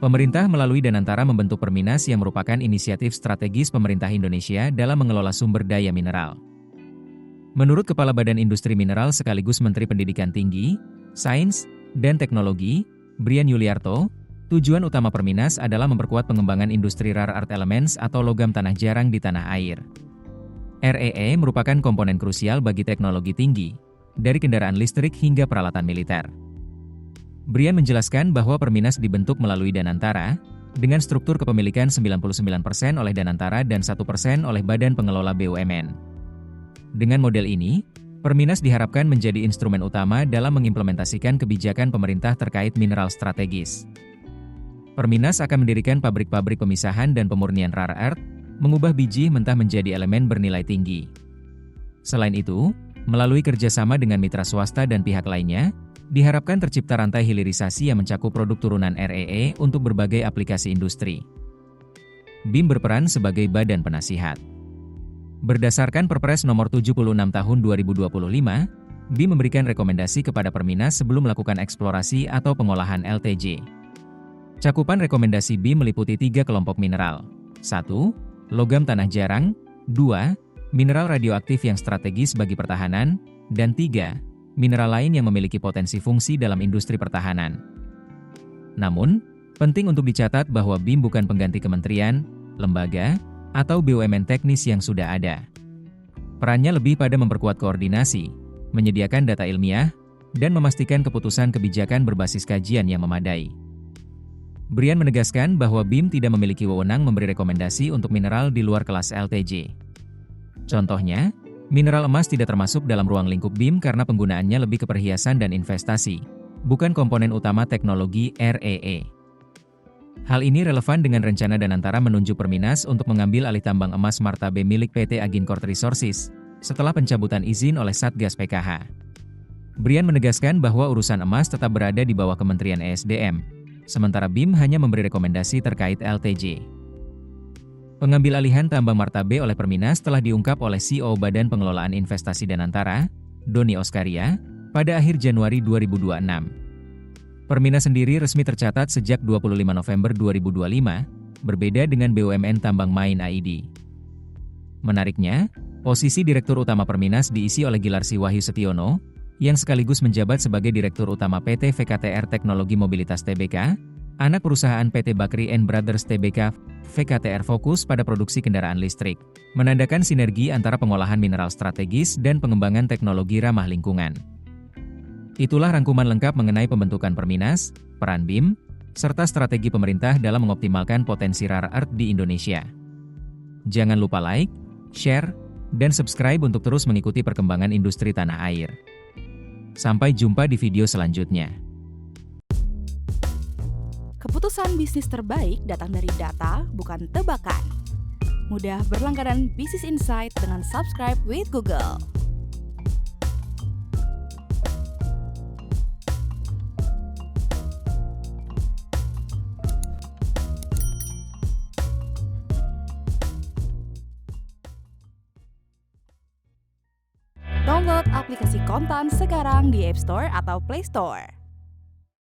Pemerintah melalui Danantara membentuk Perminas yang merupakan inisiatif strategis pemerintah Indonesia dalam mengelola sumber daya mineral. Menurut Kepala Badan Industri Mineral sekaligus Menteri Pendidikan Tinggi, Sains, dan Teknologi, Brian Yuliarto, tujuan utama Perminas adalah memperkuat pengembangan industri rare earth elements atau logam tanah jarang di tanah air. REE merupakan komponen krusial bagi teknologi tinggi, dari kendaraan listrik hingga peralatan militer. Brian menjelaskan bahwa Perminas dibentuk melalui Danantara, dengan struktur kepemilikan 99% oleh Danantara dan 1% oleh Badan Pengelola BUMN. Dengan model ini, Perminas diharapkan menjadi instrumen utama dalam mengimplementasikan kebijakan pemerintah terkait mineral strategis. Perminas akan mendirikan pabrik-pabrik pemisahan dan pemurnian rare earth, mengubah biji mentah menjadi elemen bernilai tinggi. Selain itu, melalui kerjasama dengan mitra swasta dan pihak lainnya, diharapkan tercipta rantai hilirisasi yang mencakup produk turunan REE untuk berbagai aplikasi industri. BIM berperan sebagai badan penasihat. Berdasarkan Perpres Nomor 76 Tahun 2025, BIM memberikan rekomendasi kepada Perminas sebelum melakukan eksplorasi atau pengolahan LTJ. Cakupan rekomendasi BIM meliputi 3 kelompok mineral. 1. Logam tanah jarang. 2. Mineral radioaktif yang strategis bagi pertahanan. Dan 3. Mineral lain yang memiliki potensi fungsi dalam industri pertahanan. Namun, penting untuk dicatat bahwa BIM bukan pengganti kementerian, lembaga, atau BUMN teknis yang sudah ada. Perannya lebih pada memperkuat koordinasi, menyediakan data ilmiah, dan memastikan keputusan kebijakan berbasis kajian yang memadai. Brian menegaskan bahwa BIM tidak memiliki wewenang memberi rekomendasi untuk mineral di luar kelas LTJ. Contohnya, mineral emas tidak termasuk dalam ruang lingkup BIM karena penggunaannya lebih ke perhiasan dan investasi, bukan komponen utama teknologi REE. Hal ini relevan dengan rencana Danantara menunjuk Perminas untuk mengambil alih tambang emas Martabe milik PT Agincourt Resources, setelah pencabutan izin oleh Satgas PKH. Brian menegaskan bahwa urusan emas tetap berada di bawah Kementerian ESDM, sementara BIM hanya memberi rekomendasi terkait LTJ. Pengambil alihan tambang Martabe oleh Perminas telah diungkap oleh CEO Badan Pengelolaan Investasi Danantara, Doni Oskaria, pada akhir Januari 2026. Perminas sendiri resmi tercatat sejak 25 November 2025, berbeda dengan BUMN Tambang Main AID. Menariknya, posisi Direktur Utama Perminas diisi oleh Gilarsi Wahyu Setiono, yang sekaligus menjabat sebagai Direktur Utama PT VKTR Teknologi Mobilitas Tbk, anak perusahaan PT Bakri & Brothers Tbk. VKTR fokus pada produksi kendaraan listrik, menandakan sinergi antara pengolahan mineral strategis dan pengembangan teknologi ramah lingkungan. Itulah rangkuman lengkap mengenai pembentukan Perminas, peran BIM, serta strategi pemerintah dalam mengoptimalkan potensi rare earth di Indonesia. Jangan lupa like, share, dan subscribe untuk terus mengikuti perkembangan industri tanah air. Sampai jumpa di video selanjutnya. Keputusan bisnis terbaik datang dari data, bukan tebakan. Mudah berlangganan Business Insight dengan subscribe with Google. Download aplikasi Kontan sekarang di App Store atau Play Store.